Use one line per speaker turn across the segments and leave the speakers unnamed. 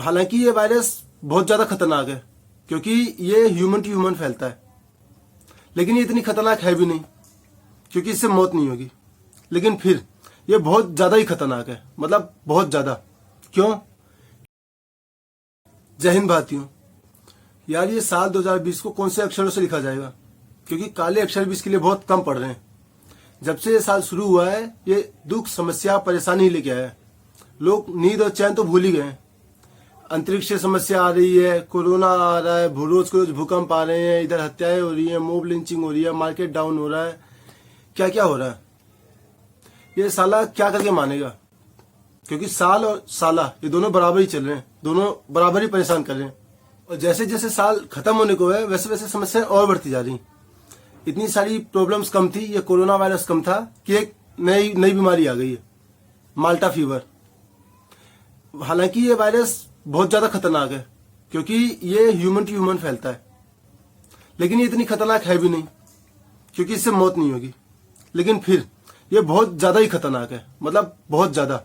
हालांकि ये वायरस बहुत ज्यादा खतरनाक है क्योंकि ये ह्यूमन टू ह्यूमन फैलता है, लेकिन ये इतनी खतरनाक है भी नहीं क्योंकि इससे मौत नहीं होगी। लेकिन फिर ये बहुत ज्यादा ही खतरनाक है, मतलब बहुत ज्यादा। क्यों? जय हिंद भारतीयों। यार ये साल 2020 को कौन से अक्षरों से लिखा जाएगा, क्योंकि काले अक्षर भी इसके लिए बहुत कम पड़ रहे हैं। जब से ये साल शुरू हुआ है ये दुख, समस्या, परेशानी ही लेके आया है। लोग नींद और चैन तो भूल ही गए हैं। अंतरिक्ष से समस्या आ रही है, कोरोना आ रहा है, रोज को रोज भूकंप आ रहे हैं, इधर हत्याएं हो रही है, मॉब लिंचिंग हो रही है, मार्केट डाउन हो रहा है, क्या क्या हो रहा है। ये साला क्या करके मानेगा, क्योंकि साल और साला ये दोनों बराबर ही चल रहे हैं, दोनों बराबर ही परेशान कर रहे हैं। और जैसे जैसे साल खत्म होने को है वैसे वैसे समस्याएं और बढ़ती जा रही। इतनी सारी प्रॉब्लम्स कम थी, ये कोरोना वायरस कम था कि एक नई बीमारी आ गई है, माल्टा फीवर। हालांकि ये वायरस बहुत ज्यादा खतरनाक है क्योंकि ये ह्यूमन टू ह्यूमन फैलता है, लेकिन ये इतनी खतरनाक है भी नहीं क्योंकि इससे मौत नहीं होगी। लेकिन फिर ये बहुत ज्यादा ही खतरनाक है, मतलब बहुत ज्यादा।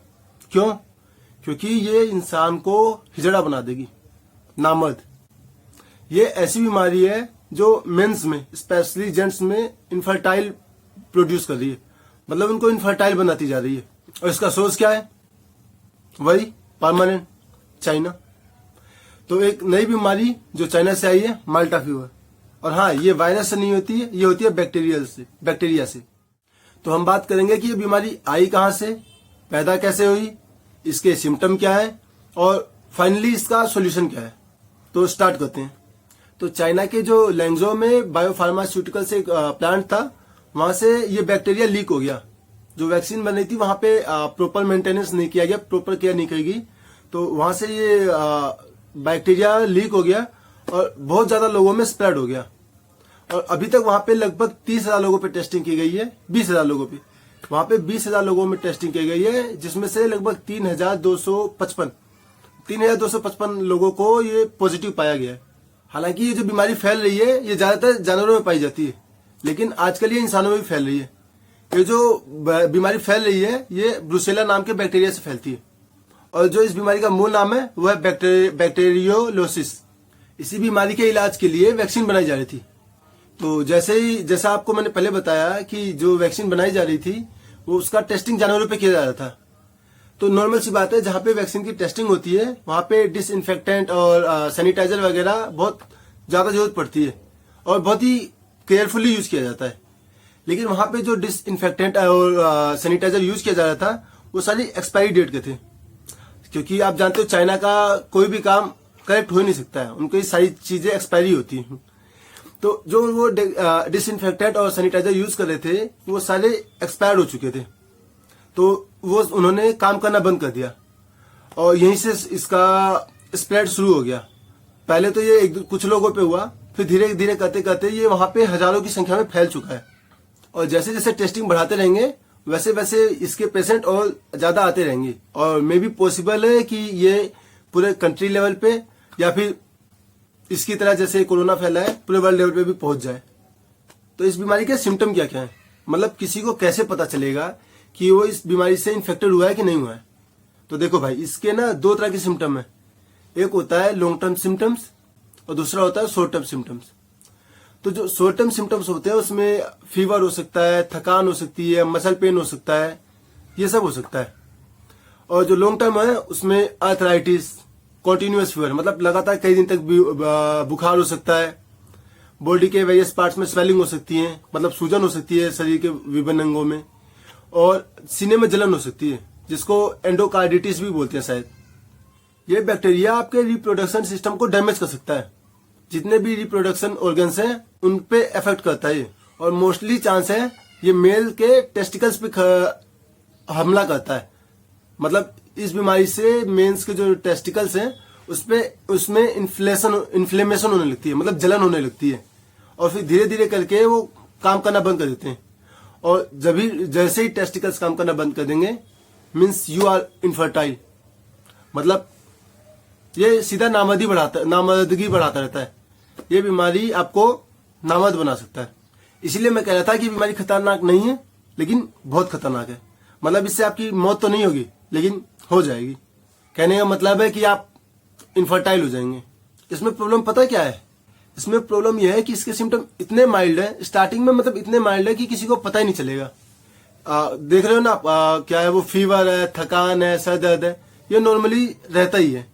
क्यों? क्योंकि ये इंसान को हिजड़ा बना देगी, नामर्द। ये ऐसी बीमारी है जो मेंस में, स्पेशली जेंट्स में इनफर्टाइल प्रोड्यूस कर रही है, मतलब उनको इनफर्टाइल बनाती जा रही है। और इसका सोर्स क्या है? वही परमानेंट चाइना। तो एक नई बीमारी जो चाइना से आई है, माल्टा फीवर। और हाँ, ये वायरस से नहीं होती है, ये होती है बैक्टीरिया से। तो हम बात करेंगे कि ये बीमारी आई कहां से, पैदा कैसे हुई, इसके सिम्टम क्या है और फाइनली इसका सॉल्यूशन क्या है। तो स्टार्ट करते हैं। तो चाइना के जो लैंगजो में बायोफार्मास्यूटिकल से एक प्लांट था, वहां से ये बैक्टीरिया लीक हो गया। जो वैक्सीन बन रही थी वहां पे प्रॉपर मेंटेनेंस नहीं किया गया, प्रॉपर केयर नहीं की गई, तो वहां से ये बैक्टीरिया लीक हो गया और बहुत ज्यादा लोगों में स्प्रेड हो गया। और अभी तक वहां पे लगभग 30,000 लोगों पे टेस्टिंग की गई है, 20,000 लोगों पे। वहां पे 20,000 लोगों में टेस्टिंग की गई है, जिसमें से लगभग 3,255 लोगों को ये पॉजिटिव पाया गया है। हालांकि ये जो बीमारी फैल रही है ये ज्यादातर जानवरों में पाई जाती है, लेकिन आजकल ये इंसानों में भी फैल रही है। ये जो बीमारी फैल रही है ये ब्रुसेला नाम के बैक्टीरिया से फैलती है। और जो इस बीमारी का मूल नाम है वह है बैक्टीरियोलोसिस। इसी बीमारी के इलाज के लिए वैक्सीन बनाई जा रही थी। तो जैसा आपको मैंने पहले बताया कि जो वैक्सीन बनाई जा रही थी वो उसका टेस्टिंग जानवरों पे किया जा रहा था। तो नॉर्मल सी बात है, जहां पे वैक्सीन की टेस्टिंग होती है वहां पे डिसइंफेक्टेंट और सैनिटाइजर वगैरह बहुत ज्यादा जरूरत पड़ती है और बहुत ही केयरफुली यूज किया जाता है। लेकिन वहां पे जो डिसइंफेक्टेंट और सैनिटाइजर यूज किया जा रहा था वो सारी एक्सपायरी डेट के थे, क्योंकि आप जानते हो चाइना का कोई भी काम करेक्ट हो ही नहीं सकता है, उनकी सारी चीजें एक्सपायरी होती हैं। तो जो वो डिसइंफेक्टेंट और सैनिटाइजर यूज कर रहे थे वो सारे एक्सपायर्ड हो चुके थे, तो वो उन्होंने काम करना बंद कर दिया और यहीं से इसका स्प्रेड शुरू हो गया। पहले तो ये कुछ लोगों पे हुआ, फिर धीरे धीरे करते करते ये वहां पे हजारों की संख्या में फैल चुका है। और जैसे जैसे टेस्टिंग बढ़ाते रहेंगे वैसे वैसे इसके पेशेंट और ज्यादा आते रहेंगे और मे भी पॉसिबल है कि ये पूरे कंट्री लेवल पे या फिर इसकी तरह जैसे कोरोना फैला है पूरे वर्ल्ड लेवल पे भी पहुंच जाए। तो इस बीमारी के सिम्टम क्या क्या है, मतलब किसी को कैसे पता चलेगा कि वो इस बीमारी से इन्फेक्टेड हुआ है कि नहीं हुआ है। तो देखो भाई, इसके ना दो तरह के सिम्टम है। एक होता है लॉन्ग टर्म सिम्टम्स और दूसरा होता है शॉर्ट टर्म सिम्टम्स। तो जो शॉर्ट टर्म सिम्टम्स होते हैं उसमें फीवर हो सकता है, थकान हो सकती है, मसल पेन हो सकता है, ये सब हो सकता है। और जो लॉन्ग टर्म है उसमें आर्थराइटिस, कॉन्टिन्यूअस फीवर, मतलब लगातार कई दिन तक बुखार हो सकता है, बॉडी के वेरियस पार्ट्स में स्वेलिंग हो सकती है, मतलब सूजन हो सकती है शरीर के विभिन्न अंगों में, और सीने में जलन हो सकती है जिसको एंडोकार्डिटिस भी बोलते हैं शायद। ये बैक्टीरिया आपके रिप्रोडक्शन सिस्टम को डैमेज कर सकता है, जितने भी रिप्रोडक्शन ऑर्गन्स हैं उन पे इफेक्ट करता है। और मोस्टली चांस है ये मेल के टेस्टिकल्स पे हमला करता है, मतलब इस बीमारी से मेंस के जो टेस्टिकल्स हैं उसमें इन्फ्लेमेशन होने लगती है, मतलब जलन होने लगती है और फिर धीरे धीरे करके वो काम करना बंद कर देते हैं। और जैसे ही टेस्टिकल्स काम करना बंद कर देंगे मीन्स यू आर इनफर्टाइल, मतलब ये सीधा नामर्दगी बढ़ाता रहता है। ये बीमारी आपको नामर्द बना सकता है। इसीलिए मैं कह रहा था कि बीमारी खतरनाक नहीं है लेकिन बहुत खतरनाक है। मतलब इससे आपकी मौत तो नहीं होगी लेकिन हो जाएगी। कहने का मतलब है कि आप इनफर्टाइल हो जाएंगे। इसमें प्रॉब्लम पता क्या है? इसमें प्रॉब्लम यह है कि इसके सिम्टम इतने माइल्ड है, स्टार्टिंग में मतलब इतने माइल्ड है कि किसी को पता ही नहीं चलेगा। देख रहे हो ना क्या है वो, फीवर है, थकान है, सर दर्द है, ये नॉर्मली रहता ही है।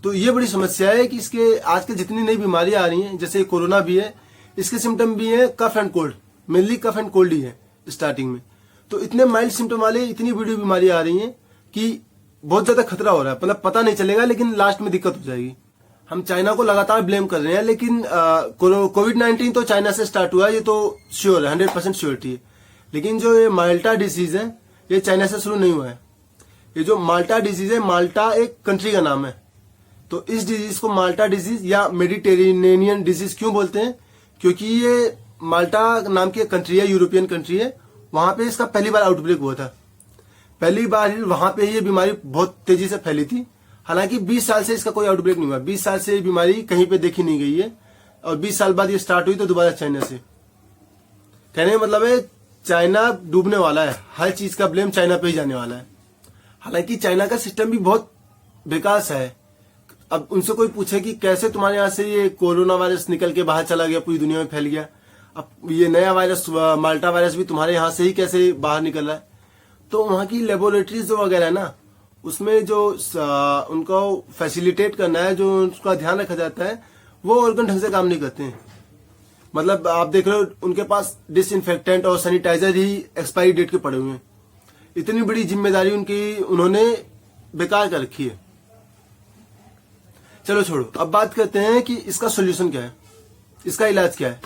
तो ये बड़ी समस्या है कि इसके आजकल जितनी नई बीमारियां आ रही हैं, जैसे कोरोना भी है, इसके सिम्टम भी है cough and cold, mainly cough and cold ही है स्टार्टिंग में। तो इतने माइल्ड सिम्टम वाले इतनी बड़ी बीमारियां आ रही हैं कि बहुत ज्यादा खतरा हो रहा है, मतलब पता नहीं चलेगा लेकिन लास्ट में दिक्कत हो जाएगी। हम चाइना को लगातार ब्लेम कर रहे हैं, लेकिन कोविड-19 तो चाइना से स्टार्ट हुआ, ये तो श्योर है, 100% श्योरिटी है। लेकिन जो ये माल्टा डिजीज है, ये चाइना से शुरू नहीं हुआ है। ये जो माल्टा डिजीज है, माल्टा एक कंट्री का नाम है। तो इस डिजीज को माल्टा डिजीज या मेडिटेरेनियन डिजीज क्यों बोलते हैं? क्योंकि ये माल्टा नाम की कंट्री है, यूरोपियन कंट्री है, वहां पे इसका पहली बार आउटब्रेक हुआ था। पहली बार वहां पे ये बीमारी बहुत तेजी से फैली थी। हालांकि 20 साल से इसका कोई आउटब्रेक नहीं हुआ, 20 साल से ये बीमारी कहीं पे देखी नहीं गई है, और 20 साल बाद ये स्टार्ट हुई तो दोबारा चाइना से। कहने का मतलब है चाइना डूबने वाला है, हर चीज का ब्लेम चाइना पे ही जाने वाला है। हालांकि चाइना का सिस्टम भी बहुत बेकार सा है। अब उनसे कोई पूछे कि कैसे तुम्हारे यहाँ से ये कोरोना वायरस निकल के बाहर चला गया, पूरी दुनिया में फैल गया, अब ये नया वायरस माल्टा वायरस भी तुम्हारे यहाँ से ही कैसे बाहर निकल रहा है? तो वहां की लेबोरेटरीज जो वगैरह है ना, उसमें जो उनको फैसिलिटेट करना है, जो उसका ध्यान रखा जाता है, वो ऑर्गन ढंग से काम नहीं करते हैं। मतलब आप देख रहे हो उनके पास डिसइंफेक्टेंट और सैनिटाइजर ही एक्सपायरी डेट के पड़े हुए हैं। इतनी बड़ी जिम्मेदारी उन्होंने बेकार कर रखी है। चलो छोड़ो, अब बात करते हैं कि इसका सोल्यूशन क्या है, इसका इलाज क्या है।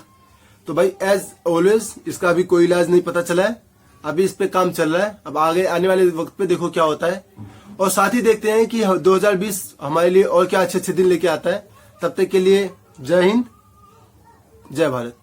तो भाई एज ऑलवेज इसका अभी कोई इलाज नहीं पता चला है, अभी इस पे काम चल रहा है। अब आगे आने वाले वक्त पे देखो क्या होता है, और साथ ही देखते हैं कि 2020 हमारे लिए और क्या अच्छे अच्छे दिन लेके आता है। तब तक के लिए जय हिंद, जय भारत।